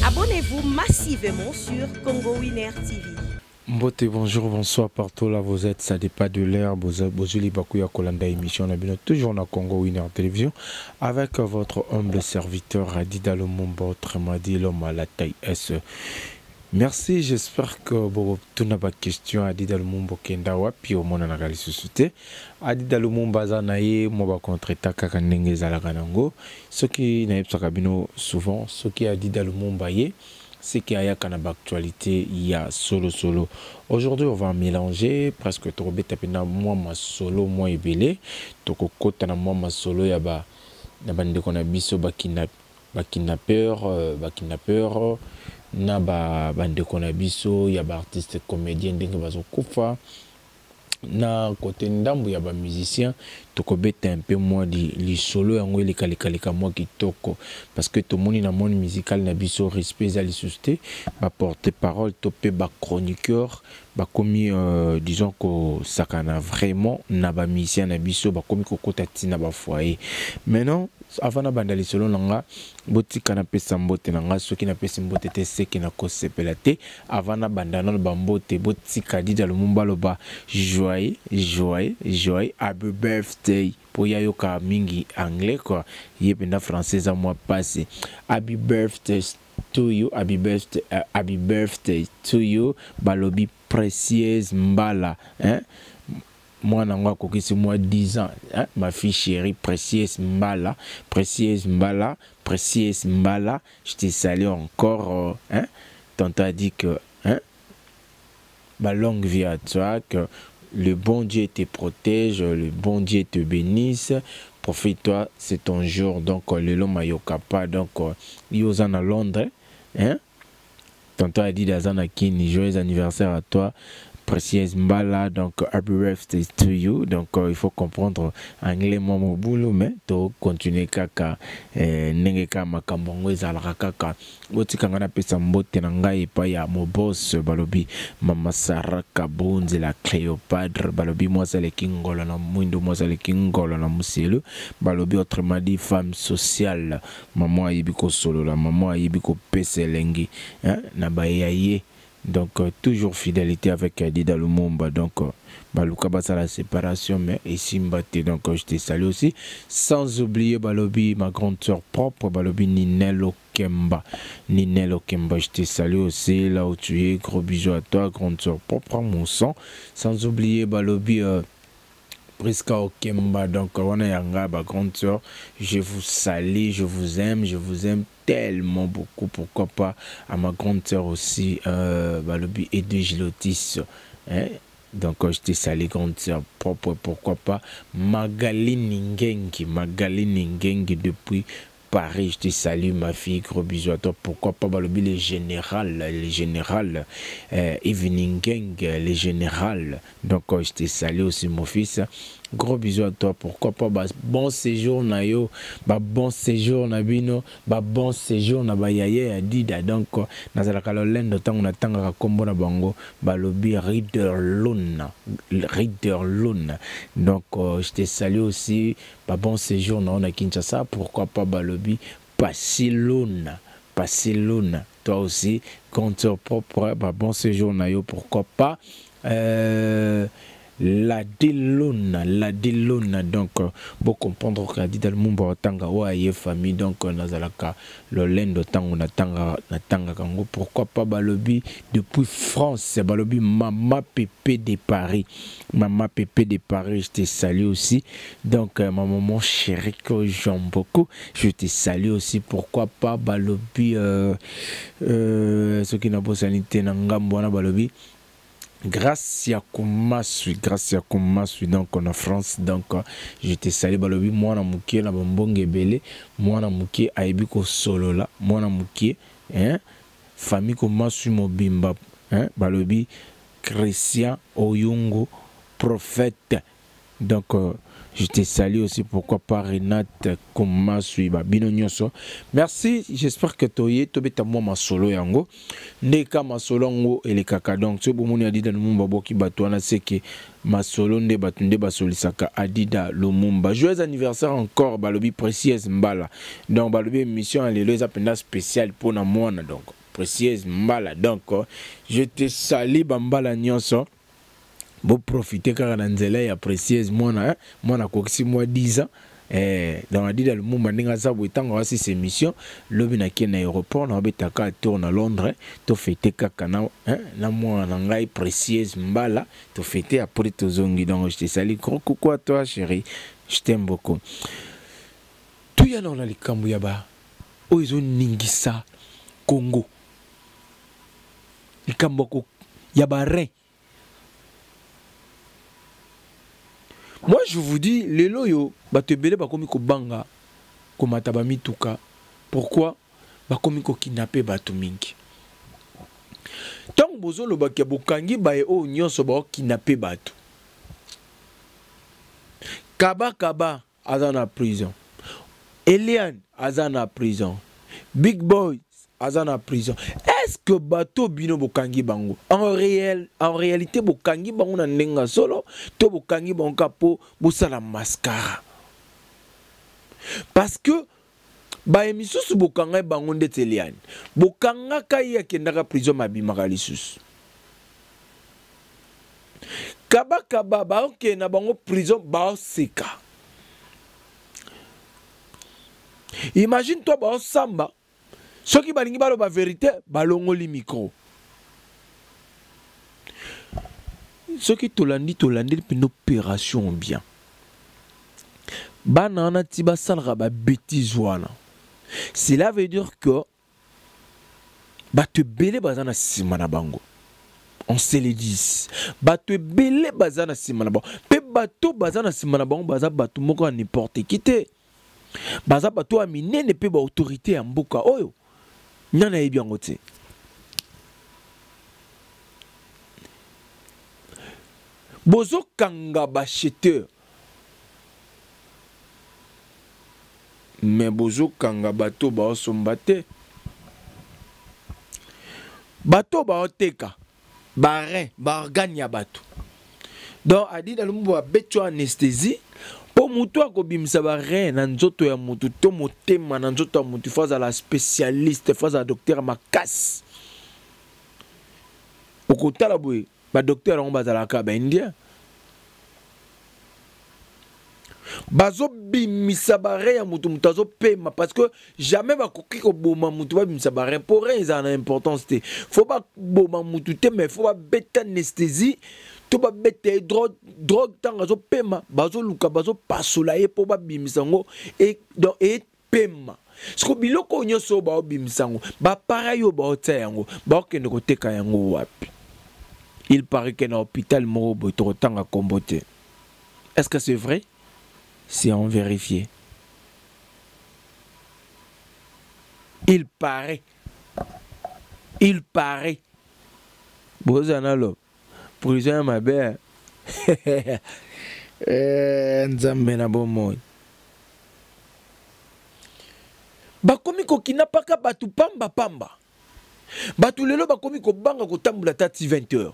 Abonnez-vous massivement sur Congo Winner TV. Mbote, bonjour, bonsoir partout là vous êtes, ça dépend de l'air, Bozuli Bakuya Kolanda émission, on a toujours dans Congo Winner Télévision avec votre humble serviteur Adida Lumumba, autrement dit l'homme à la taille S. Merci, j'espère que vous avez une question à Adida Lumumba Kendawa, puis au monde en a société. Adida Lumumba Zanaye, moi contre Taka Nenge Zalaganango, ce qui n'a pas souvent, ce qui Adida Lumumba yé. C'est qu'il y a une actualité, il y a solo. Aujourd'hui, on va mélanger presque trop bête moi ma solo, moi et belé. Toko kota na moi ma solo, il y a bande qu'on a biso kidnappeur, na bande qu'on a biso, il y a artiste comédien dengue bazo kufa. Na côté ndambu ya ba musicien toko beta un peu moi li solo yango ele kalika moi kitoko parce que tout monde na monde musical na biso respect za li susté ba porte-parole topé ba chroniqueur ba commis disons que ça kana vraiment na ba musicien na biso ba commis kokota tina ba foyer maintenant avant na bandali solo nanga boti kana pesa mbote nanga soki na pesa mbote te seki na ko sepela te avant na bandana ba mbote boti Adida Lumumba loba joyeux happy birthday pour yayoka mingi anglais quoi yependa français à moi passé happy birthday to you, happy birthday to you balobi précieuse mbala hein. Moi, je moi 10 ans, hein? Ma fille chérie, précieuse Mbala, je te salue encore, hein? Tonton a dit que, hein? Bah, longue vie à toi, que le bon Dieu te protège, le bon Dieu te bénisse, profite-toi, c'est ton jour, donc, le long mayokapa, donc, yozan à Londres, hein? Tonton a dit d'Azana Kini, joyeux anniversaire à toi. Précieuse Mbala, donc happy birthday to you. Donc il faut comprendre anglais moi mon boulot mais to continuer kaka nengeka makambongo ezalaka kaka botika ngana pesa mbote na ngai pa ya mo boss balobi mama Saraka Bonze la Cléopâtre balobi moi c'est le kingolo na mwindo moi c'est le kingolo na muselu balobi autrement dit femme sociale maman ayibiko solo la maman ayibiko pesa lengi hein na bayaye. Donc toujours fidélité avec Adida Lumumba. Donc Baluka basa la séparation mais ici Mbate. Donc je te salue aussi. Sans oublier Balobi, ma grande soeur propre, Balobi Ninelo Kemba. Je te salue aussi là où tu es. Gros bisous à toi, grande soeur propre, mon sang. Sans oublier Balobi Priska Okemba, donc Wana Yanga, ma grande soeur, je vous salue, je vous aime tellement beaucoup, pourquoi pas à ma grande soeur aussi, Balobi Edwige Lotis, hein? Donc je te salue grande soeur propre, pourquoi pas Magali Ningengi depuis Paris, je te salue ma fille, gros bisous à toi. Pourquoi pas Balobi les générales, Evening Gang, les générales. Donc je te salue aussi mon fils. Gros bisous à toi. Pourquoi pas bon séjour na yo, bon séjour na bino, bon séjour na bayaye Adida. Donc nazalaka lolendo tango na tanga kombo na bango Balobi Reader Luna. Donc je te salue aussi. Bon séjour na Kinshasa. Pourquoi pas Balobi Passiluna. Toi aussi compteur propre. Bon séjour na yo. Pourquoi pas la Delona, donc pour comprendre qu'Adida Lumumba tanga waye famille donc nazalaka lolendo tango na tanga kango. Pourquoi pas Balobi depuis France Balobi Mama Pépé de Paris, je te salue aussi. Donc ma maman chérie que j'aime beaucoup, je te salue aussi. Pourquoi pas Balobi ce qui n'a pas sanité na ngambo na Balobi grâce à Koumasui, donc en France. Donc je te salue Balobi moi na mukie na bombonge belé moi na mukie aibiko solo la moi na mukie hein famille Koumasui mobimba hein Balobi Christian Oyungo prophète. Donc Je te salue aussi, pourquoi pas Renate Komasui Bino Nyoso. Merci, j'espère que tu as moi ma solo yango. Neka ma solo ngo et les kaka. Donc, ce bon moni adida lumumba boki batouana c'est que ma solo nde batunde basolisaka adida lumumba. Joyeux anniversaire encore, balobi précieuse mbala. Donc, balobi émission les les appels spécial pour na moana donc. Précieuse mbala. Donc, je te salue bambala nyonso. Bon profiter car na nzela ya précieuse mwana kokisi moi 10 ans dans adida lumumba ndinga sa botanga wasi ces missions lobi na ki na aéroport na betaka tour na Londres to fêter kaka na mwana ngai précieuse mbala to fêter après tozongi. Donc je te salue, gros coucou à toi chérie, je t'aime beaucoup. Tout ya na likambo ya ba oizo ningisa Congo likambo ko ya ba rein. Moi, je vous dis, les loyaux, te belé bakomi ko banga, ko mataba mituka. Pourquoi? Bakomi ko kidnapper batu mingi. Tant bozo lo bakia bokangi bae o nyonso ba kidnapper batu. Kaba azana prison. Eliane azana prison. Big Boy azana prison. Est-ce que bateau bino bokangi bango en réalité bokangi bango na ndenga solo to bokangi bango kapo bosala mascara? Parce que ba emisusu bokanga bango ndeteliane bokanga kaya kendaka prison mabimaka lisusu kaba ba ok na bango prison ba seka. Imagine toi ba samba. Ceux qui balingi balo ba vérité, balongoli micro. Ceux qui tolandi une opération bien. Banana tiba salra ba bêtise wana. Cela veut dire que ba te belé bazana simana bango. On se le dit. Ba te belé bazana simana bango. Pe bato bazana simana bango baza bato moko n'importe qui te. Baza bato amine ne pe ba autorité en mboka oyo. Nyana yebi yango te. Bozo kanga bacheteur. Mais bozo kanga bato ba osombate. Bato ba oteka. Ba rein, ba organe ya bato. Donc adi da lumbu ba beto anesthésie. Po mutu akobimisa ba rein na nzoto ya mutu to motema na nzoto ya mutu faza la spécialiste faza docteur makasi. Okotala boye ba docteur on bazalaka ba indien. Bazo bimisa ba rein ya mutu mutazo pema parce que jamais ba koki ko boma mutu ba bimisa ba rein pour rein ça a importance te. Faut pas boma mutu te mais faut pas beta anesthésie. To ba bete drogue tanga zo pema bazo luka bazo pasola ye po ba bimisango et donc et pema sko biloko nyoso ba bimisango ba para yo ba otsa yango ba okende ko teka yango wapi. Il paraît que dans l'hôpital moko boto tanga kombote. Est-ce que c'est vrai? C'est en vérifier. Il paraît bozana lo prison ma belle. Nzambe na bomoy. Bakomi ko kinapaka batu pamba. Batu lelo bakomi ko banga ko tambula tati 20h.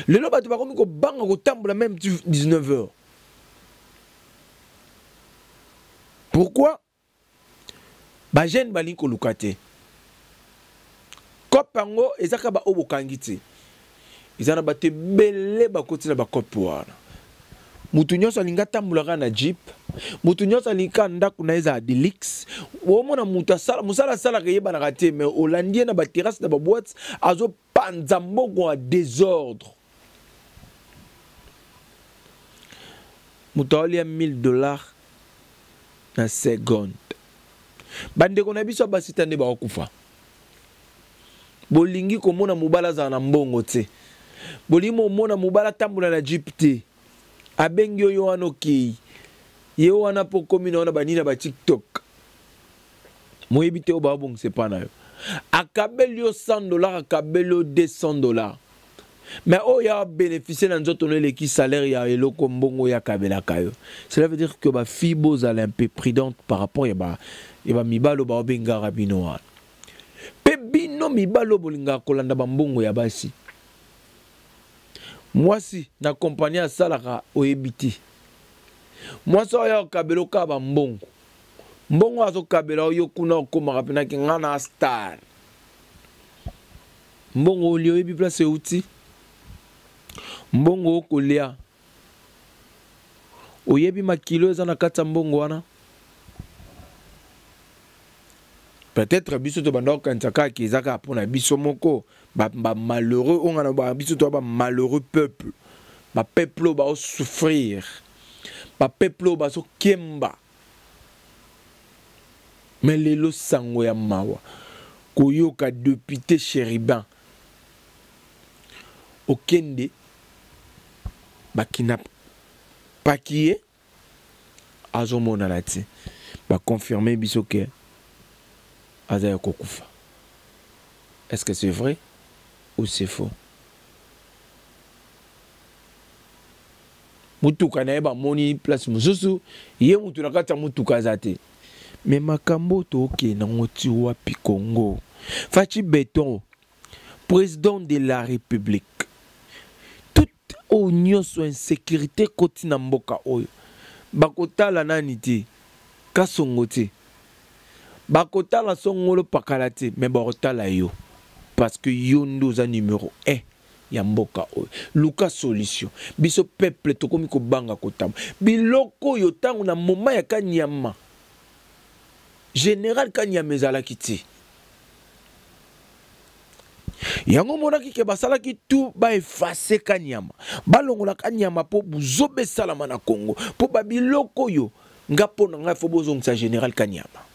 Lelo batu bakomi ko banga ko tambula même 19h. Pourquoi? Ba jeune bali ko lukate. Kopango ezaka ba obokangiti. Izana bate belé bakoti na bakopo wana. Mutu nyonso alinga tambulaka na jeep. Mutu nyonso alinga ndaku na eza Delix. Omona mutu musala sala kayeba na kate mais Hollandien na ba terrasse na ba boîte azo panza mbongo a désordre. Mutu ali $1000 na seconde. Bande kona biso basitande ba okufa. Bolingi komona mubala za na mbongo te. Bolimo mona mubala tambula na jeep te. Abengi yo wana okei. Ye wana po komi na wana banina ba TikTok. Moyebi te oba bon c'est pas na yo. Akabeli yo $100, akabeli yo $200. Mais oh, il y a bénéficié dans notre qui salaire, il y a le kombongo ya kabela kayo. Cela veut dire que ba fibo est un peu prudente par rapport à ba mibalo ba benga rabino. Pe bino mibalo bolinga kolanda bambongo ya basi. Moi si na compagnie à salara oyebiti. Moi so ya kabelo ka bambongo. Mbongo azo kabela yo kuna okoma kapena ki ngana star. Mbongo olio ebi place outi. Mbongo kolia oyebi makilo eza na kata mbongo wana peut-être biso to banda kantsaka ki ezaka pona biso moko ba malheureux on a ba biso to ba malheureux peuple ba peuple ba souffrir ba peuple ba so kemba mais lelo sango ya mawa koyoka député Chériban okende bakina pakiye azomona lati ba confirmer biso que azaya kokufa. Est-ce que c'est vrai ou c'est faux? Mutuka na eba moni place mususu ye mutu nakata mutuka zate mais makambo to ke na ngoti wapi Congo Fachi Beton président de la République Union soit insécurité koti na mboka oyo bakotala nani te kasongo te bakotala songolo pakala te mais bakotala yo parce que yo ndoza numéro 1 ya mboka oyo luka solution biso peuple tokomi ko banga kotama biloko yo tango na moma ya Kanyama général Kanyama ezalaki te yango monaki ke basala ki tout ba effacer Kanyama balongola Kanyama po buzobe salama na Congo po babiloko yo ngapo na ngai fo bozongisa général Kanyama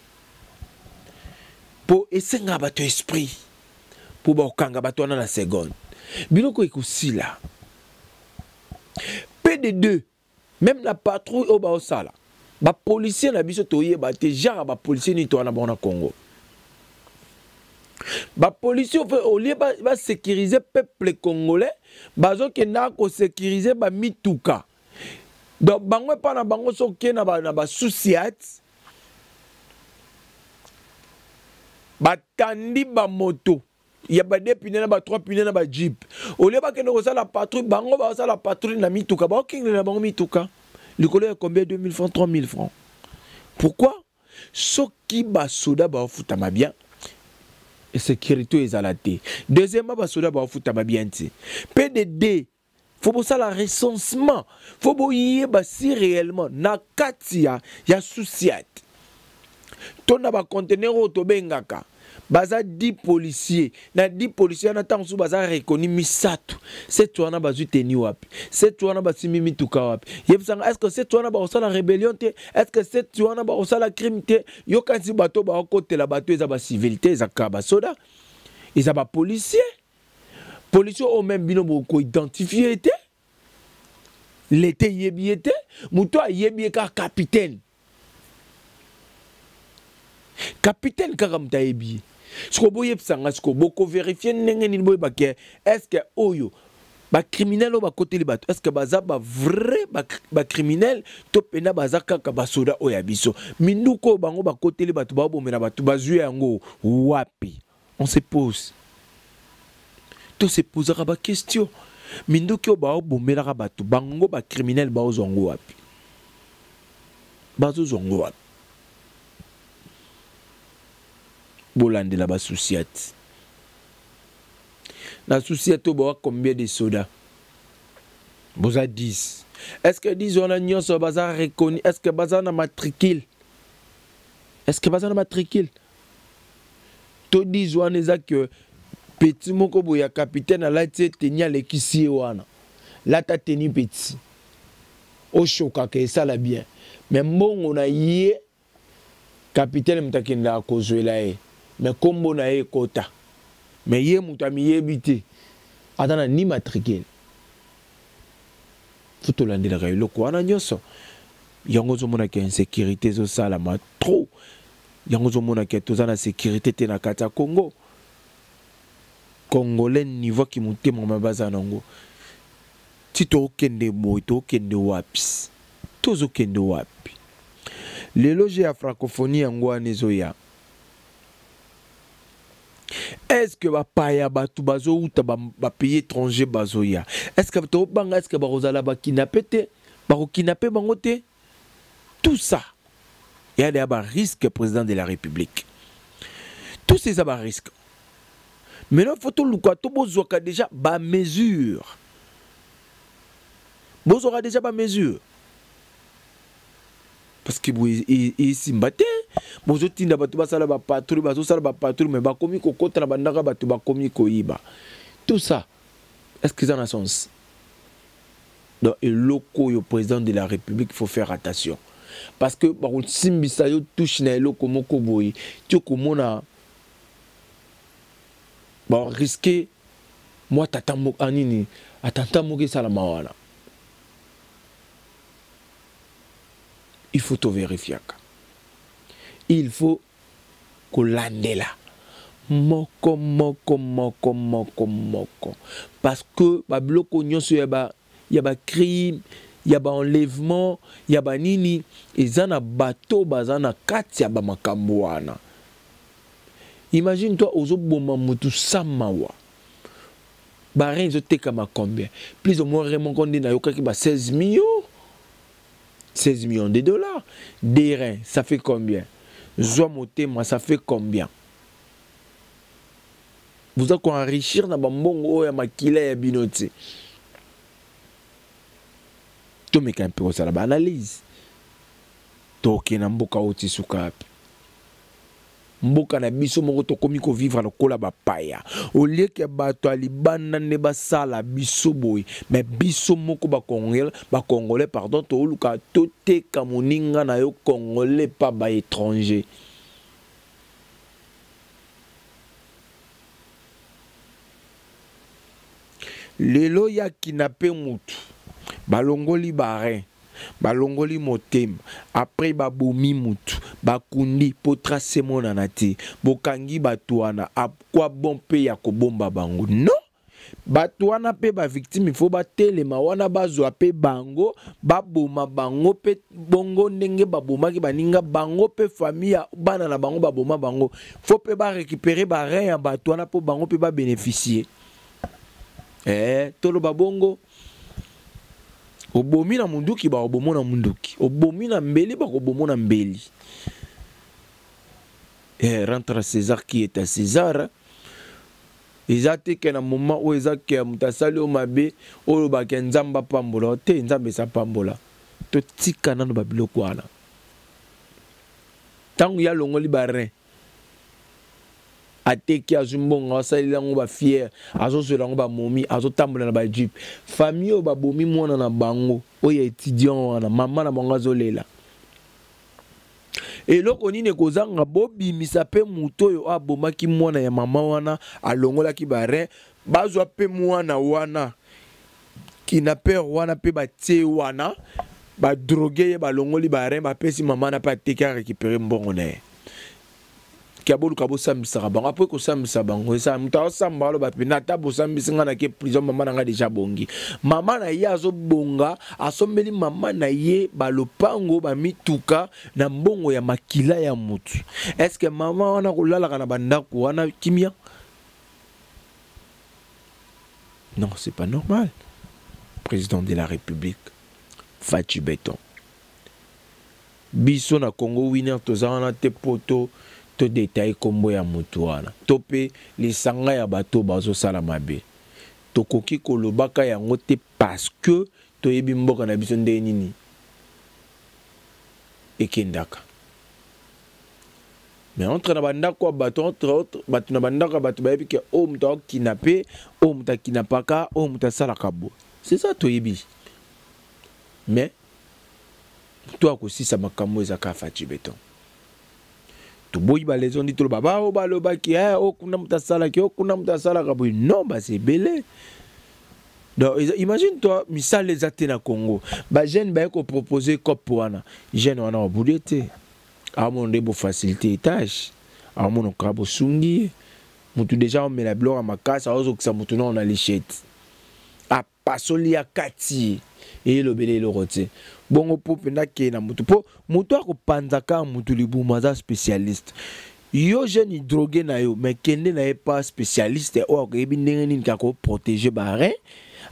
po esenga bato esprit po ba okanga bato na seconde biloko ekusila PD2 même la patrouille au ba osala ba policier na biso toyeba te genre ba policier ni to na bona Congo. Ba policiers au lieu ba sécuriser peuple congolais, bazo ke na ko sécuriser ba mituka. Donc bango pa na bango so ke na ba souciat. Ba tandi ba moto. Ya ba deux pneus na ba trois pneus na ba jeep. Au lieu ba ke no la patrouille, bango ba la patrouille na mituka, ba king na bango mituka. Le colère combien 2000 francs, 3000 francs. Pourquoi? So ki ba soda ba futama bien. Et sécurité ezalate. Deuxièmement, basoda ba futama bien ti. PDD, faut pour ça la recensement. Faut boyer ba si réellement na katia ya souciat. Tona ba conteneur auto bengaka. Baza 10 policiers. Na 10 policiers na tansu baza reconnu misato. C'est toi na bazu teni wapi. C'est toi na basimi mituka wapi. Yebsanga est-ce que c'est toi na ba osala rébellion te? Est-ce que c'est toi na ba osala crime te? Yo kansi bato ba côté la bato eza ba civilité eza ka ba soda. Eza ba policier. Policier au même bino ko identifier te. L'été yebi te. Muto yebi ka capitaine. Capitaine karamta yebi. Ce que vous avez vérifié, est-ce que oyo ba criminel ou ba côté libato, est-ce que baza ba vrai ba criminel to pena baza kaka ba soda oya biso minuko bango ba côté libato ba bomela batu bazue yango wapi? On se pose. To se posera ba question. Minuko ba bomela batu bango ba criminel ba ozongo wapi? Bazo zongo wapi? Bolande la bas souciat. La souciat au bois combien de sodas? Boza 10. Est-ce que 10 on a nion sur bazar reconnu? Est-ce que bazar na matricule? Est-ce que bazar na matricule? To 10 on est que petit moko boya capitaine à la tête tenir les kissi wana. Là ta tenu petit. Au choka que ça la bien. Mais bon on a yé capitaine mtakenda kozwela e. Mais kombo na e kota. Mais ye mutami yebite. Atana ni matricule. Faut lande la loko wana nyoso. Yango zo mona ke insécurité zo sala ma trop. Yango zo mona ke tozana sécurité te na kata Congo. Congolais niveau qui monte mon mabaza nango. Si tu okende boy, tu okende wapi. Tu okende wapi. Les loges à francophonie en Guanezoya. Est-ce que va paya batu bazo ou ta ba pays étranger bazoya? Est-ce que to banga est-ce que ba rozala ba kidnapé ba kidnapé bangote? Tout ça. Il y a des risques président de la République. Tous ces risques. Mais il faut tout le monde déjà ba mesure. Vous aurez déjà pas mesure. Parce que vous ici mbaté, vous êtes dans la patrouille, mais vous avez côté koiba. Tout ça, est-ce que ça a un sens? Donc, le président de la République, il faut faire attention. Parce que si vous touche na eloko moko boy, tu komona risquer moi tatambo anini, atanta moke salama wana. Il faut tout vérifier. Il faut que l'andela. Moko. Parce que il y a crime, il y a enlèvement, il y a nini, et zana bateau, bazana katia ba makamboana. Imagine-toi, aux oboma mutu samawa. Barin zo teka ma combien? Plus ou moins Raymond Condé na yoka ki ba 16 millions. 16 millions de dollars. Des reins, ça fait combien? Zouamotema, ça fait combien? Vous avez enrichir dans bambongo ya makila ya binoti. Tout me un peu ça la analyse. Toke na mboka oti sukapi. Mboka na biso moko tokomi ko vivre lokola ba paya. Au lieu que bato alibana ne basala biso boy, mais biso moko ba congolais pardon to luka tote kamoninga na yo congolais pas ba étranger. Lelo ya kinape mutu. Balongoli barin. Balongoli motem après babomi mutu bakundi potra semona nati bokangi batuana a quoi bon pe ya kobomba bango non batuana pe ba victime il faut batelema wana bazwa pe bango baboma bango pe bongo ndenge baboma ki baninga bango pe famille bana na bango baboma bango faut pe ba récupérer ba rien batuana po bango pe ba bénéficier tolo babongo obomi na munduki ba obomo na munduki obomi na mbeli ba obomo na mbeli rentre à César qui est à César ezate ke na moment où ezake mutasali o mabe o ba ke nzamba pambola te nzambe sa pambola to tika na ba biloko wana tangu ya longoli barin ateki azumbonga asalila ngo ba fier azosela ngo ba momi azotambola na ba jeep famille o ba bomi mwana na bango oya étudiant wana mama na bango azolela eloko nini kozanga bobimisa pe muto oyo abomaki mwana ya mama wana alongolaki bare bazwa pe mwana wana kinaper wana pe batie wana ba droguer ba longoli bare ba pesi mama na pa teki a récupérer mbongo na ye kiabolu kabo sambisa bango après ko sambisa bango ça muta samba lo ba pinata bo sambisa ngana ke prison mama na nga déjà bongi mama na ye azo bonga asombeli mama na ye ba lopango ba mituka na mbongo ya makila ya mutu est-ce que mama wana kolala kana bandako wana kimia non c'est pas normal président de la République Fatou Béton biso na Congo winner tozana te poto to détail kombo ya mutu wana tope lisanga ya bato bazo sala mabe tokoki kolobaka yango te parce que toyebi mboka na biso nde nini ekendaka mais entre na bandako bato entre autres bato na bandako bato bayebi ke o muta kinape o muta kinapaka o muta sala kabo c'est ça toyebi mais toi aussi ça makambo ezaka Fatou Béton tu boy ba les on dit tout le baba o ba lo ba ki o kuna mutasala ki o kuna mutasala ka boy non ba c'est belé donc imagine toi misal les atena Congo ba jeune ba ko proposer cop wana jeune wana obudete a mon de bo facilité tâche a mon ka bo sungi mutu déjà on met la blore à ma casse à ozo que ça mutu non on a lichette a pasoli ya kati et le belé le roté bongo po penda ke na mutu po mutu ako panzaka mutu libu maza spécialiste yo jeune drogué na yo mais kende na pas spécialiste o ko yebi ndenge nini ka ko protéger barin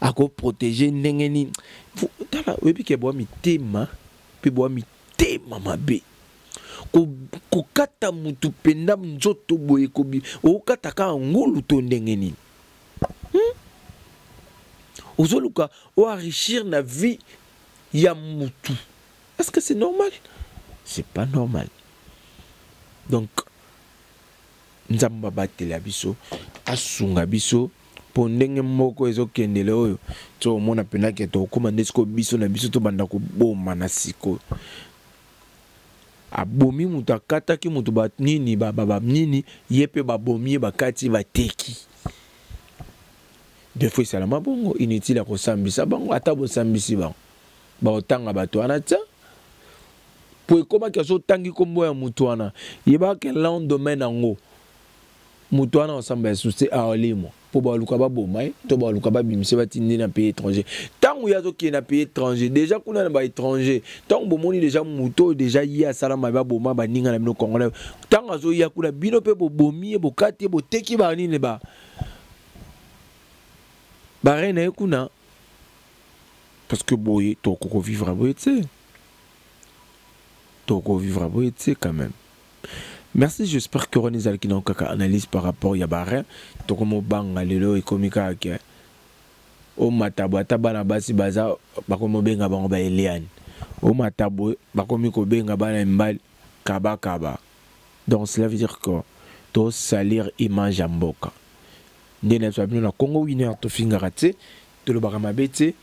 ako protéger ndenge nini tala webi ke bo mitema pe bo mitema mabe ko kata mutu penda nzoto boye ko bi o kata ka ngolu to ndenge nini ozoluka o enrichir na vie ya mutu. Est-ce que c'est normal? C'est pas normal. Donc nzamba batela biso asunga biso po ndenge moko ezokendele oyo to mona pena ke to koma ndesiko biso na biso to banda ko boma na siko abomi mutu akataki mutu ba nini ba nini yepe babomi bakati bateki des fois c'est la mabongo inutile ko sambisa bango ata bo sambisi bango ba otanga bato wana tsa po ekoma ke so tangi kombo ya mutu wana yeba ke lendemain nango mutu wana osamba souci a olimo po ba luka ba bomai to ba luka ba bimse batindi na pays étranger tango yazo ki na pays étranger déjà kuna na ba étranger tango bomoni déjà mutu déjà ya salama ba boma ba ninga na bino congolais tango azo ya kuna bino pe bo bomi bo kati bo teki ba nini ba barena ekuna parce que boye to ko vivre boye tu sais to ko vivre boye tu sais quand même. Merci, j'espère que René Zalki n'a aucune analyse par rapport à Yabarin. To comme banga lelo et komika ke o matabo atabana basi baza bakomo benga bango ba Eliane o matabo bakomi ko benga bana mbali kaba kaba. Donc cela veut dire que to salir image ya mboka ndene so bino na Congo winner to fingara te to lo bakama bete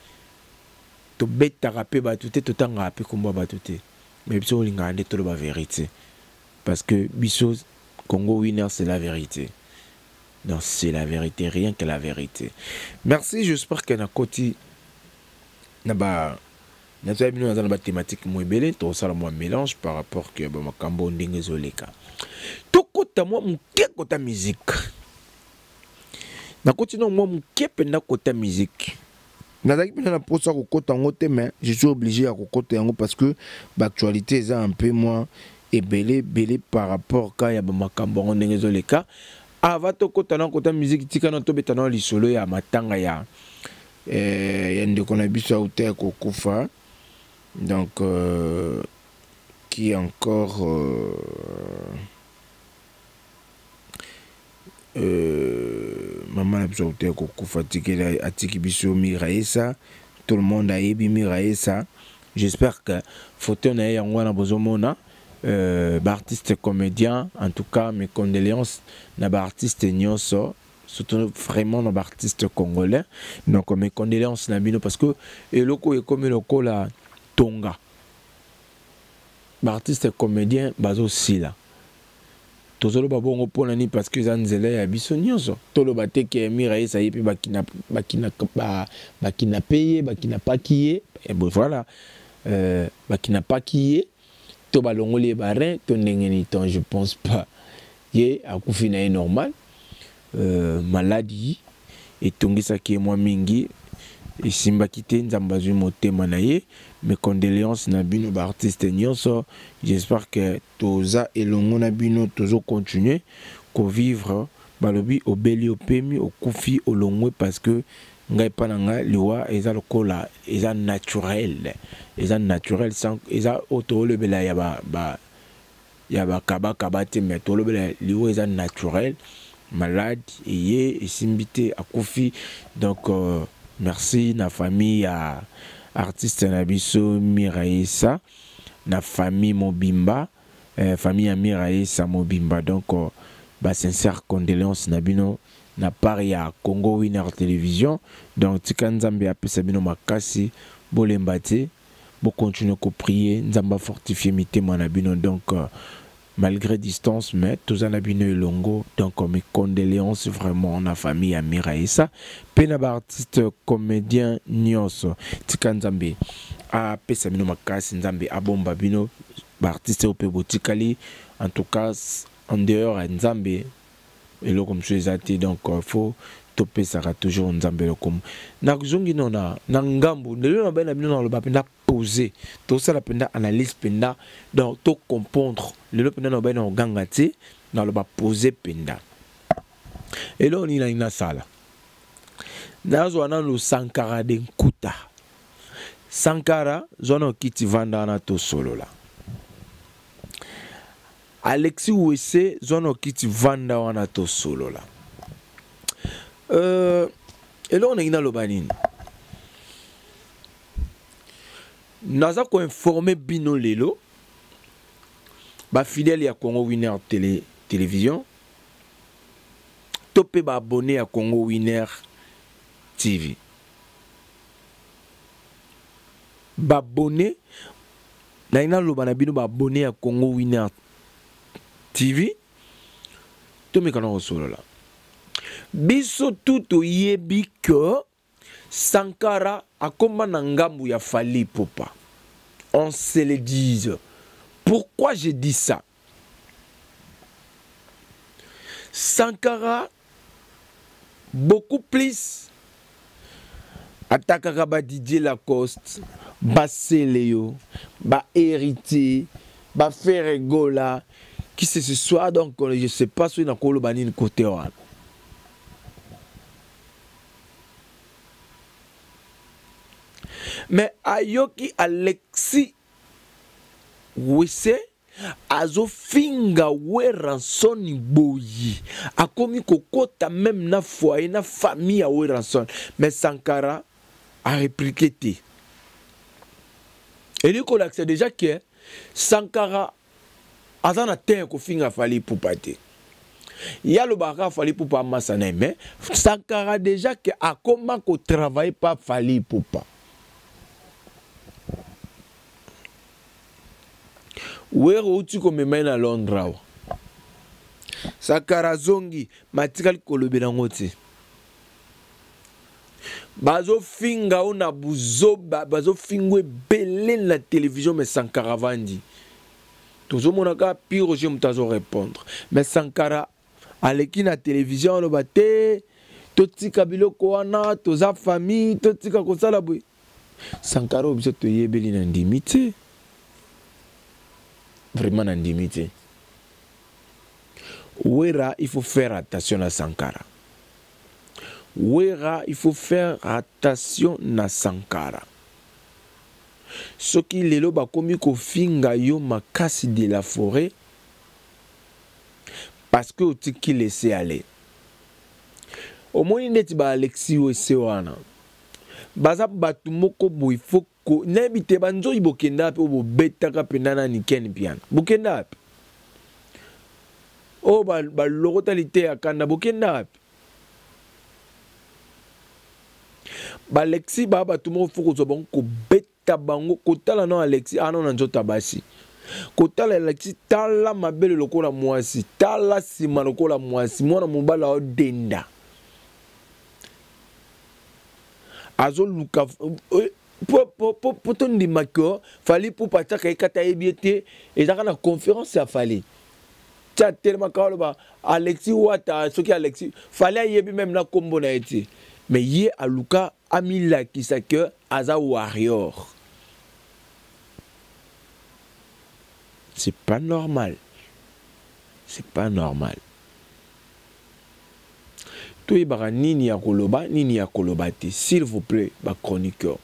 to beta rapé batute to tanga rapé komba batute mais biso linga ande to lo ba vérité parce que biso Congo winner c'est la vérité. Non, c'est la vérité, rien que la vérité. Merci, j'espère que na koti na ba na thématique moi belé to ça moi mélange par rapport que ba makambo ndenge zoleka. To kota moi muke kota musique. Na koti non moi muke penda kota musique. Nazaki pena na posa ko kota ngote mais je suis obligé à ko kota yango parce que l'actualité est un peu moins et belé par rapport quand ya ba makambo ndenge zoleka. Avant to kota na kota musique tika na to betana li solo ya matanga ya ndeko na biso auteur ko kufa donc qui est encore maman na biso auteur ko kufa tikela atiki biso Miraesa tout le monde a yebi Miraesa. J'espère que photo na yango na bozomona artiste comédien, en tout cas mes condoléances na artiste nyonso surtout vraiment na artiste congolais donc mes condoléances na bino parce que eloko comme eloko la tonga artiste comédien bazo sila tozolo babongo pona ni parce que zanzela ya biso nyonso tolo bateke Miraesa yepi bakina payé bakina pakié et bon voilà bakina pakié to balongoli barin to ndengeni ton je pense pas ye akufina est normal maladie et tongisa ki moi mingi et simba kite nzamba zui motema na ye mes condoléances na bino ba artiste nyonso. J'espère que toza elongo na bino tozo continuer ko vivre balobi obeli opemi okufi olongwe parce que ngai pananga liwa eza lokola eza naturel sans eza otolo bela ya ba kaba te mais tolo bela liwa eza naturel malade et simbité akufi donc merci na famille ya artiste na biso Miraesa na famille Mobimba famille ya Miraesa Mobimba donc ba sincère condoléances na bino na part ya Congo Winner Télévision donc tika nzambe apesa bino makasi bolembate bo continuer ko prier nzamba fortifier mitema na bino donc malgré distance mais tous en abino elongo donc mes condoléances vraiment na famille ya Miraesa pena ba artiste comédien nyonso tika nzambe apesa bino makasi nzambe abomba bino ba artiste ope botikali en tout cas en dehors ya nzambe et là comme ça donc il faut topé ça toujours nzambelo comme na zongi nona na ngambo lelo na bana bino na lo bapenda poser tout ça la penda analyse penda donc to comprendre lelo penda na bana nganga ti na lo ba poser penda et là on ina sala nazo na lo Sankara de Nkuta Sankara zono kiti vanda na to solo la Alexis Wesse zono kiti vanda wana to solo la et là on a le banine naza ko informer bino lelo ba fidèle ya Congo Winner télévision topé ba abonné à Congo Winner TV ba abonné na ina lo bana bino ba abonné à Congo Winner TV to me kana solo la biso tout yebi que Sankara a comme nangambu ya Fally Ipupa. On se le dise. Pourquoi je dis ça? Sankara beaucoup plus attaquera ba Didier Lacoste, ba Célio, ba Héritier, ba Ferregola qui c'est ce soir donc je sais pas si na kolo banine côté wana. Mais ayoki Alexis Wesse azo finga we ranson boyi akomi kokota même na foyer na famille a we ranson mais Sankara a répliqué té et lui qu'on accède déjà que Sankara azana ten ko finga Fally Ipupa té ya lo baka Fally Ipupa masana mais Sankara déjà que a comment ko travailler pas Fally Ipupa. Where uti comme main à Londres. Sankara zongi matikal kolobela ngoti. Bazo finga ona buzo bazo fingwe belé la télévision mais Sankara vandi. Toujours mon aka pire je m'tazo répondre. Mais Sankara aleki na télévision lo baté totika biloko wana toza famille totika kosala boy. Sankara obise to yebeli na ndimité. Vraiment en limité. Ouera, il faut faire attention à Sankara. Ouera, il faut faire attention à Sankara. Ce qui est là, comme ko finga yo makasi de la forêt, parce que tu qui laissé aller. Au moins, il est Alexis Wesse wana. Baza batu moko boy faut ko nebite banzo ibokenda pe bo betaka penana ni ken pian bokenda o ba localité akanda bokenda ba Alexis ba batu moko faut ko zo bon ko beta bango ko tala no Alexis anon nzota basi ko tala Alexis tala mabele lokola mwasi tala sima lokola mwasi mwana mobala o denda azo luka pour ton dimako Fally Ipupa ta kay kata ebiete et dans la conférence à Fally ta tellement ba Alexis Wata ce qui Alexis Fally yebi même na kombo na été mais yé a luka amila qui sa que aza warrior c'est pas normal tout y bara nini ya koloba te s'il vous plaît ba chroniqueur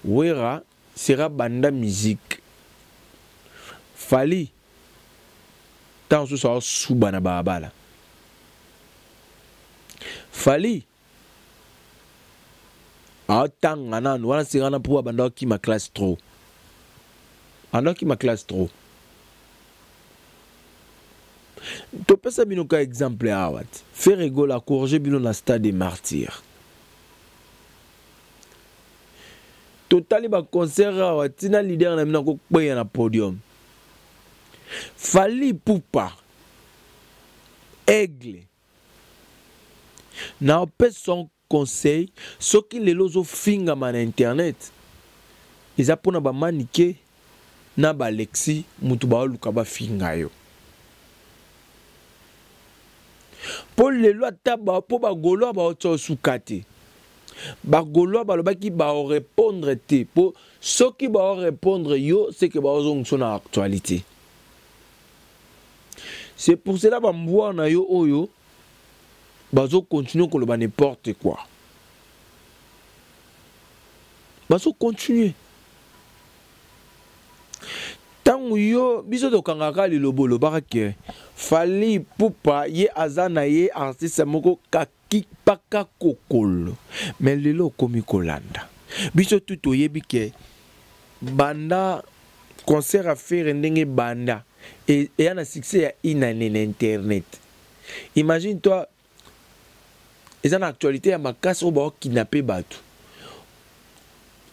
Wera sera banda musique Fally tant sous ça suba na babala Fally a tanga nan wana sera na pour banda qui ma classe trop to pesa bino ka exemple awat Ferregola courger bino na stade des martyrs total ba concert watina leader na mina ko kweya na podium Fally Ipupa aigle na opé son conseil ce qui les lozo finga man internet ils apona ba manike na ba Alexis mutu ba luka ba finga yo Pour les lois taba pour bagolo ba otso sukate. Bagolo ba loba ki ba répondre te pour ceux qui ba répondre yo c'est que ba ozong sona actualité. C'est pour cela ba mboa na yo oyo bazo continuer ko loba n'importe quoi. Bazo continuer. Tangu yo biso to kangaka lilobolo barake Fally Ipupa ye azana ye artiste moko kaki paka kokolo mais lelo komi kolanda biso tout oyebi ke banda concert à faire ndenge banda et y a un succès à inane internet. Imagine toi ils en actualité à ma casse au bord kidnapper batu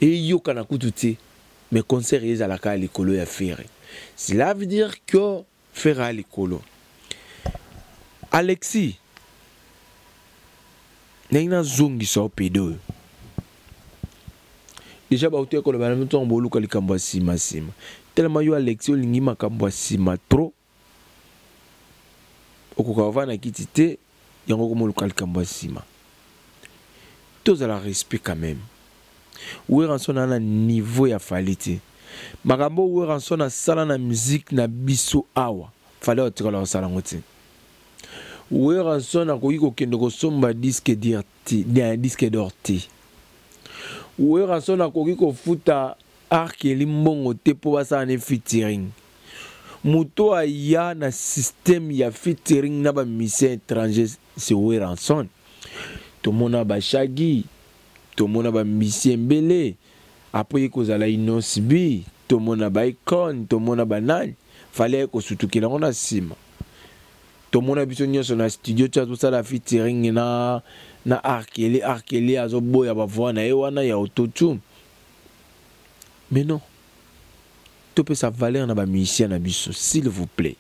et yo kana kututi mais concert ils à la ka likolo ya faire. Cela veut dire que faire à likolo Alexis Nena zongi so pedo déjà ba uté ko le bana mto mbolu ka likambo sima tellement yo Alexis olingi makambo sima trop okuka vana kitité yango ko molu ka likambo sima tous à la respect quand même ou ranson na niveau ya falite makambo ou ranson na sala na musique na biso awa fallait otikala sala ngoti ou ranson na ko yiko kendo ko somba disque d'orti ou ranson na ko yiko futa arkeli mbongo te po basa ne featuring muto aya na système ya featuring na ba musicien étranger c'est ou ranson to mona ba Shaggy to mona ba musicien mbele après ko zala inosbi to mona ba icon to mona ba nani fallait ko sutukela ngona sima to mona biso nyonso na studio tsa tout ça la featuring na arkeli azo boya ba voix na ewana ya autotune mais non to peut sa valeur na ba musicien na biso s'il vous plaît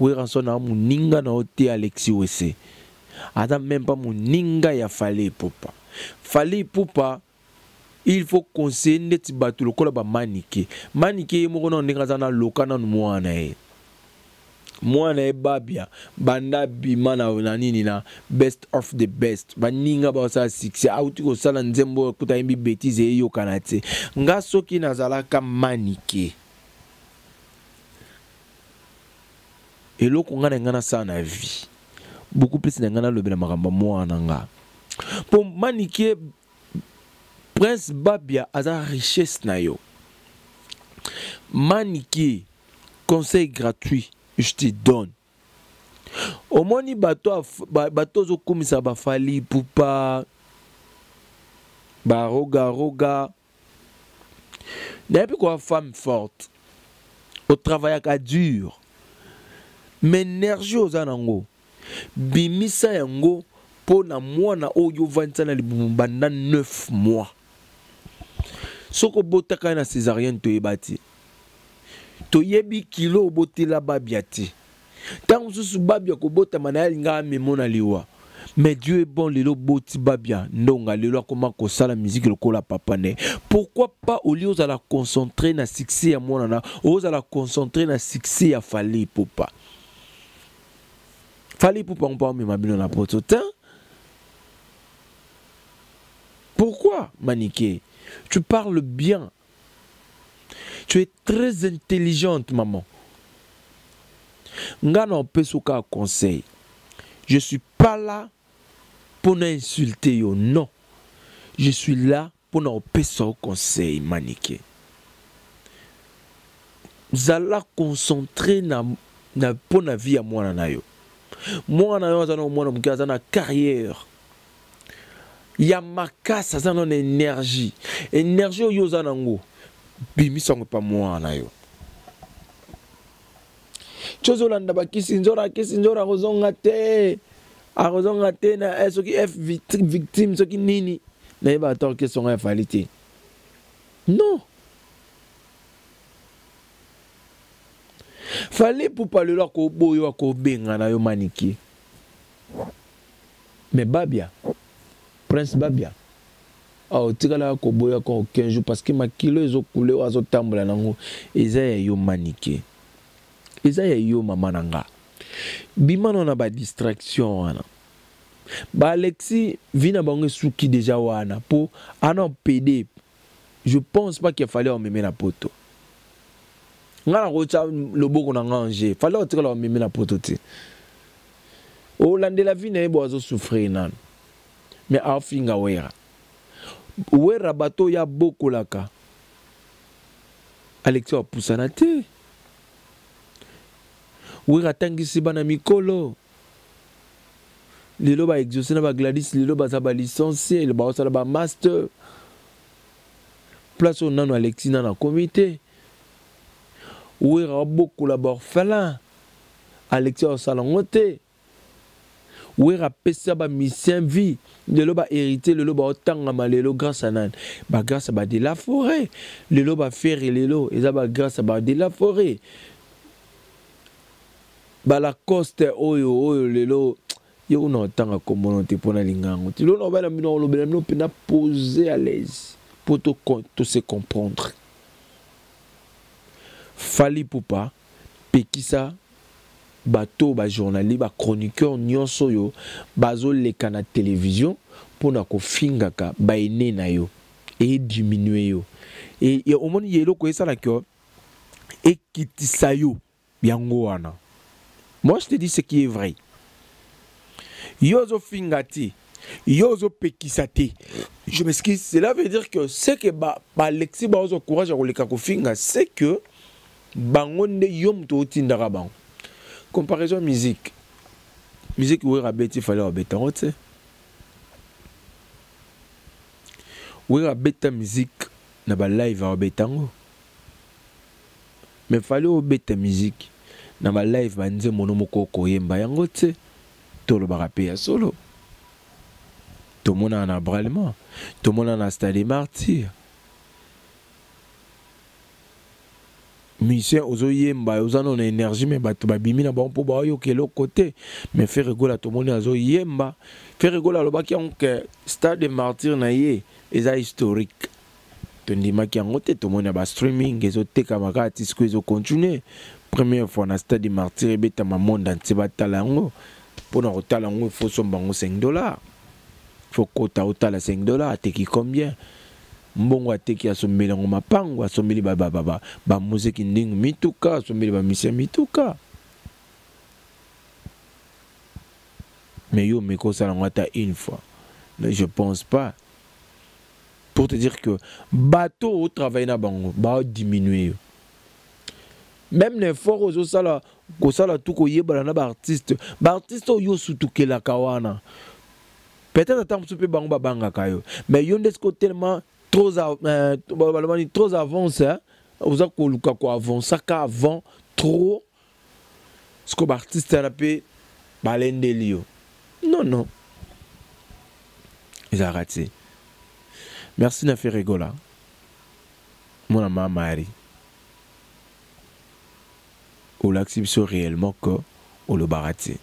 oui ranson na muninga na ote Alexis Wese ada même pas muninga ya Fally Ipupa. Fally Ipupa il faut conseiller net batu lokola ba manike mo na ndinga za na lokana mwana babia banda bimana na nini na best of the best baninga ba sa succès auti ko sala nzembo kuta imbi bêtise yo kanate nga soki nazala ka manike eloko nga na sa na vie beaucoup plus na nga na lobela makamba mwana nga pour manike Prince Babia a sa richesse na yo. Manike, conseil gratuit, je te donne. Au moins ni bato zo komisa ba Fally Ipupa ba roga. N'est pas quoi femme forte. Au travail à dur. Mais énergie aux anango. Bimisa yango pour na mwana oyo vantana libumba 9 mois. Soko botaka na césarienne to ebati. To yebi kilo botela babiati. Tant susu babia ko bota manali nga memona liwa. Mais Dieu est bon lelo boti babia ndonga lelo akoma ko sala musique lokola papa ne. Pourquoi pas au lieu de la concentrer na succès ya mwana na, au lieu de la concentrer na succès ya Fally Ipupa. Fally Ipupa on parle même na prototin. Pourquoi, Maniké? Tu parles bien. Tu es très intelligente, maman. Ngana pesuka conseil. Je suis pas là pour n'insulter yo, non. Je suis là pour n'en peso conseil, Maniké. Zala concentrer na pour na vie à moi na yo. Moi na yo zana moi na carrière. Yamaka ça ça non énergie yo zanango bimi sango pa moi na yo chozolanda bakisinzora rozonga te na esoki f victime soki nini na ba to question ya falite non Fally Ipupa lelo ko boyo ko benga na yo maniki mais babia Prince Babia. Oh, tigala ko boya ko 15 jours parce que ma kilo ezo coulé azo tambola nango eza ya yo manike. Eza ya yo mama nanga. bima na ba distraction wana ba Alexis vina bango suki déjà wana pour ana PD. Je pense pas qu'il fallait emmener la poto. Ngana rocha loboko na nganje fallait otira la emmener la poto ti Hollande la vie na bozo souffrir nan mais afinga wera bato ya boko laka Alexis apusana te wera tangisi bana mikolo lelo ba exaucer na ba Gladys lelo ba za ba licencié le ba osala ba master place au nano Alexis na comité wera boko la ba orphelin Alexis osala ngote wera pesa ba mission vie lelo ba hérité lelo ba otangama lelo grâce à nan ba grâce ba de la forêt lelo ba faire lelo eza ba grâce ba de la forêt ba la coste oyo lelo yo na tanga communauté pona lingango ti lo na ba na mino lo bela mino pena poser à l'aise pour tout se comprendre fali poupa pekisa bato ba journaliste ba chroniqueur nyonso yo bazo leka na télévision pona ko fingaka ba ene na yo et diminuer yo et au monde yelo ko esala que ekitisa yo yango wana. Moi je te dis ce qui est vrai. Yozo fingati yozo pekisate. Je m'excuse, cela veut dire que c'est que ba Alexis ba ozo courage à koleka ko finga, c'est que bangonde yom to tindara bango. Comparaison musique. Musique où il fallait abéter tu sais. Où il musique na ba live abéter. Mais fallait abéter musique na ba live banze monomoko koyemba yango tu sais. To lo barapé ya solo. Tout le monde en a bralement. Tout le monde en a stade des martyrs. Musicien ozo yemba ozana na énergie mais bato babimi na bon pour ba yo ke l'autre côté mais faire rigoler tout le monde azo yemba faire rigoler lo baki on que stade des martyrs na yé eza historique tondi maki en côté tout le monde ba streaming ezo teka maka artiste ko ezo continuer première fois na stade des martyrs et beta ma monde entier batalango pour na otalango il faut sombango $5 faut kota otala $5 teki combien mbongo ateki asomeli ngo mapango asomeli ba musique ndingu mituka asomeli ba mission mituka mais yo me kosa ngo ata une fois mais je pense pas pour te dire que bateau au travail na bango ba diminuer même l'effort aux sala ko sala tout ko yebala na ba artiste yo sutuke la kawana peut-être attends peu bango ba banga kayo mais yo ndesko tellement trop avancé, vous avez avancé avant trop ce que l'artiste a fait balendelio. Non. Ils ont raté. Merci de faire rigoler. Mon maman Marie. Ou l'acception réellement que ou le baraté.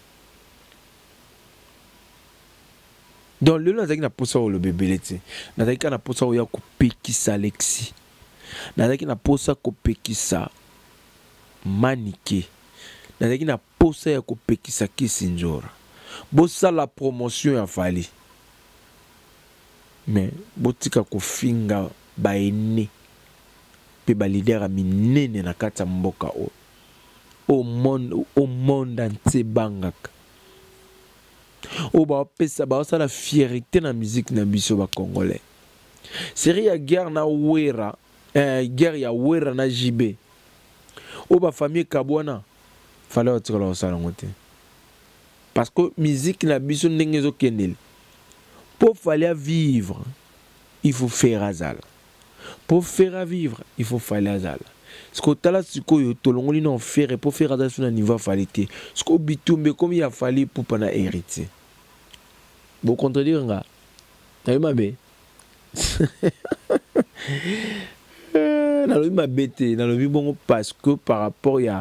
Donc le nazaki na posa o le bébélete nazaki na posa o ya kopekisa Alexis nazaki na posa kopekisa Manike nazaki na posa ya kopekisa Kisinjora bosa la promotion ya fali mais botika kofinga baene pe ba leader minene na kata mboka au monde entier bangaka o ba pesa ba ça la fierté na musique na biso ba congolais série ya guerre na wera guerre ya wera na JB o ba famille kabwana fallait otira la sala ngote parce que musique na biso ndenge zo kendel pour fallait vivre il faut faire azal pour faire vivre il faut faire azal ce que tala sikoyo tolongoli na faire pour faire azal sur un niveau falité ce que bitumbe comme il a fallu pour pas na hériter. Vous contredire nga na ma bé na lo ma bête na lo bon parce que par rapport il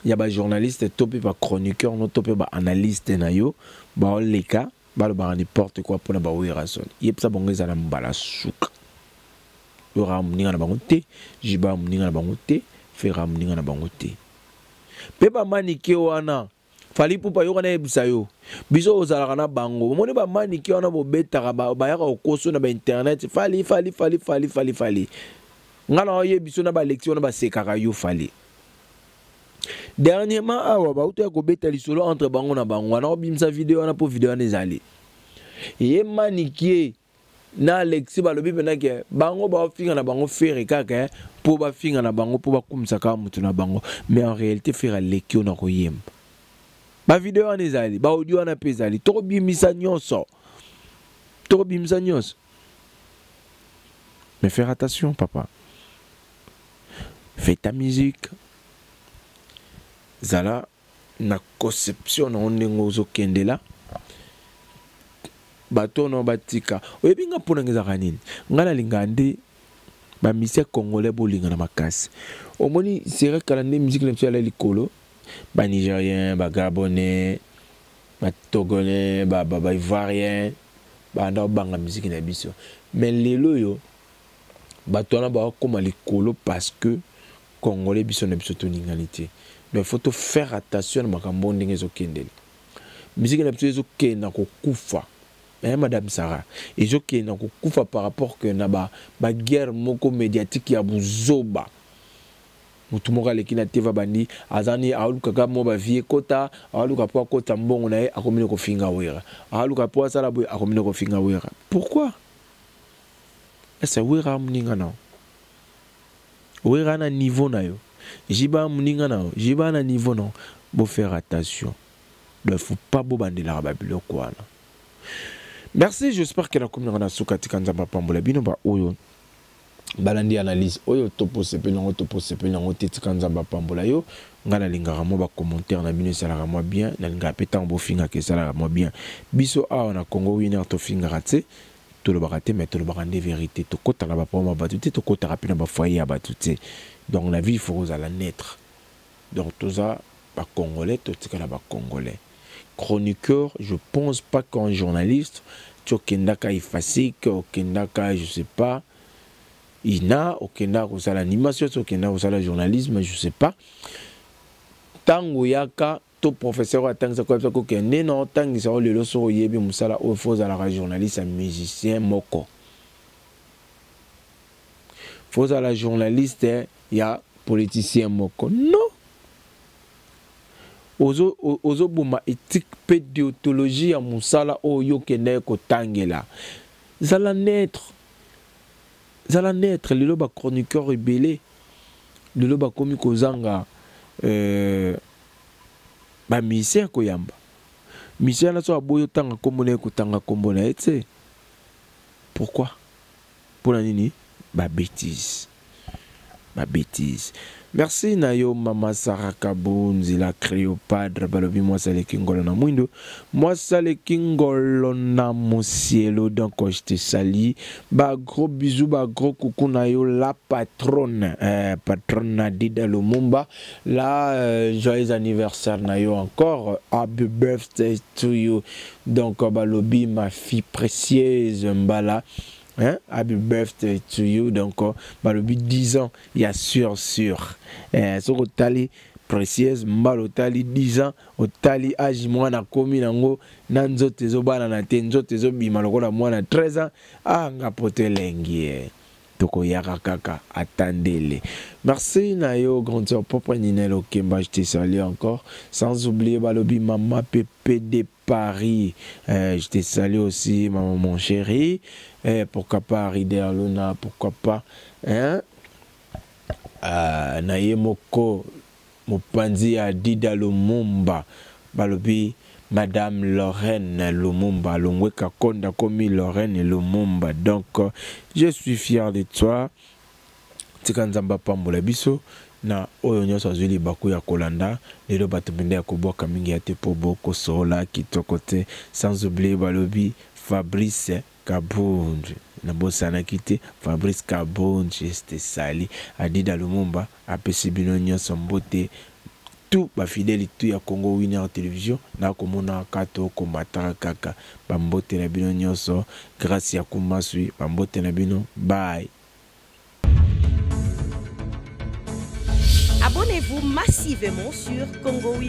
y a ba journaliste topé ba chroniqueur no topé ba analyste na yo ba leka ba n'importe quoi pour na ba wirason yep ça bonga za na mbala suka yo ram ninga na bango te jiba ninga na bango te fera ninga na bango te pe ba manike wana fali pupa yo kana ebisa yo biso ozalaka na bango moni ba manike wana bo betaka ba yaka okoso na ba internet fali ngana oye biso na ba lecture na ba sekaka yo fali. Dernièrement awa ba uto ya ko beta lisolo entre bango na bango wana obimisa video wana po video wana ezali ye manike na Alexis balobi penake bango ba finga na bango faire kaka po ba finga na bango po ba kumisa ka mutu na bango, mais en réalité faire lekio na koyemba ba video wana ezali ba audio wana pe ezali to bimisa nyonso mais faire attention papa, fais ta musique zala na conception na ondengo ozokende la bato no batika oyebi nga mpona ngezaka nini nga nalinga nde bamisia congolais bolinga na makasi omoni sere kala nde musique na biso yala likolo banigérien bagabonais batogolais baivoirien banda obanga musique na biso mais lelo yo bato wana bakoma likolo parce que congolais biso na biso toningani te. Donc il faut te faire attention à makambo ndenge ezokendeli musique na biso ezokenda kokufa madame Sarah ezokenda kokufa par rapport que na ba guerre moko médiatique ya buzoba mutu moko aleki na teva bandi azani aluka kaka mo ba vie kota aluka po kota mbongo na ye akomine kofinga wera aluka po asala boy akomine kofinga wera. Pourquoi esa wera mninga na wera na niveau na yo jiba mninga na jiba na niveau non bo faire attention ne faut pas bo bandela ba biloko wana. Merci, j'espère que la communauté na suka tikanza pambola bino ba oyo balandi analyse oyo topo sepelongo tikanza pambola yo ngana lingara mo ba commentaire na bino sala mo bien na linga petan bo finga ke sala mo bien biso a na Congo winner to finga raté to le baraté mais to le barande vérité to kota la ba poma batute to kota rapina ba foyer batute. Donc la vie il faut la naître. Donc tout ça ba congolais to tika la ba congolais. Chroniqueur, je pense pas qu'un journaliste, Tchokendaka Ifasik, Okendaka, je sais pas, Ina, Okendaka ou ça l'animation, Okendaka ou ça le journalisme, je sais pas. Tango Yaka, to professeur à Tango Sakwa Kokende, non, Tango Sao le Loso Yebi Moussala, ou faux à la journaliste, un musicien Moko. Faux à la journaliste, il y a politicien Moko. Non! Ozo buma éthique pe déontologie ya musala oyo kende ko tangela zala naître lelo ba chroniqueur rebelle lelo ba komi kozanga ba misère ko yamba misère na so aboyo tanga komona ko tanga kombona ete pourquoi pour la nini ba bêtise. Merci Nayo Mama Sarah Kabunzi la Créopadre balobi moi ça le kingolo na mwindo moi ça le kingolo na musielo donc je te salue ba gros bisous ba gros coucou Nayo la patronne patronne Dida Lumumba la joyeux anniversaire Nayo encore happy birthday to you donc balobi ma fille précieuse mbala. Hein? Happy birthday to you. Donc, balobi 10 ans, il y a sûr. So tali précieuse, mbalo tali 10 ans, au tali âge mwana komi nango, nanzo tezo bana na tenzo tezo bima lokola mwana 13 ans, ah nga pote lengie. Toko yaka kaka, attendez-les. Merci Nayo, grandeur propre Ninelo Kemba, je te salue encore. Sans oublier balobi Mama Pépé de Paris. Je te salue aussi, maman mon chéri. Pourquoi pas Rider Luna, pourquoi pas hein? Nayemoko Mopanzi a Dida Lumumba balobi Madame Lorraine Lumumba Lungweka Konda komi Lorraine Lumumba. Donc je suis fier de toi tikanzamba pambola biso na oyo nyonso azuli baku ya kolanda lelo bato bende ya koboka mingi ya te po boko sola kitoko te. Sans oublier balobi Fabrice Kabunji na bosana kite Fabrice Kabunji este sali Adida Lumumba apesi bino nyonso mbote tout ba fidèle tout ya Congo Winner Télévision na komona kato ko matara kaka ba mbote na bino nyonso grâce ya kumasui ba mbote na bino bye. Abonnez-vous massivement sur Congo Winner.